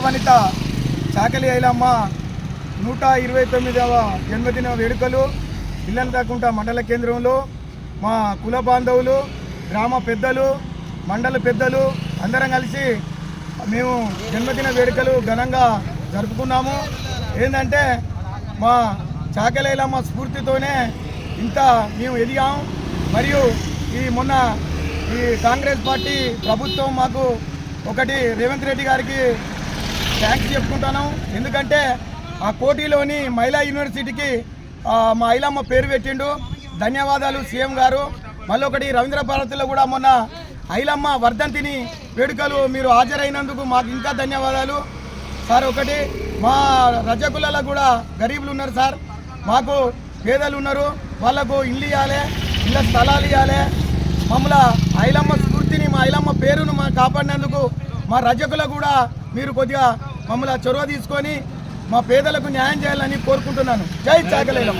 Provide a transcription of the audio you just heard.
వనిత చాకలి ఐలమ్మ 129వ జన్మదిన వేడుకలు ఇల్లంతకుంట మండల కేంద్రంలో మా కుల బాంధవులు, గ్రామ పెద్దలు, మండల పెద్దలు అందరం కలిసి మేము జన్మదిన వేడుకలు ఘనంగా జరుపుకున్నాము. ఏంటంటే మా చాకలి ఐలమ్మ స్ఫూర్తితోనే ఇంత మేము ఎదిగాము. మరియు మొన్న ఈ కాంగ్రెస్ పార్టీ ప్రభుత్వం మాకు ఒకటి రేవంత్ రెడ్డి గారికి థ్యాంక్స్ చెప్పుకుంటాను. ఎందుకంటే ఆ కోటిలోని మహిళా యూనివర్సిటీకి మా ఐలమ్మ పేరు పెట్టిండు. ధన్యవాదాలు సీఎం గారు. మళ్ళీ ఒకటి రవీంద్ర భారతిలో కూడా మొన్న ఐలమ్మ వర్ధంతిని వేడుకలు మీరు హాజరైనందుకు మాకు ఇంకా ధన్యవాదాలు సార్. ఒకటి మా రజకులలో కూడా గరీబులు ఉన్నారు సార్, మాకు పేదలు ఉన్నారు, వాళ్ళకు ఇల్లు ఇవ్వాలి, ఇళ్ళ స్థలాలు ఇవ్వాలి. మమ్మల్ని ఐలమ్మ స్ఫూర్తిని, మా ఐలమ్మ పేరును కాపాడినందుకు మా రజకులకు కూడా మీరు కొద్దిగా మమ్మల్ని చొరవ తీసుకొని మా పేదలకు న్యాయం చేయాలని కోరుకుంటున్నాను. జై చాకలి ఐలమ్మ.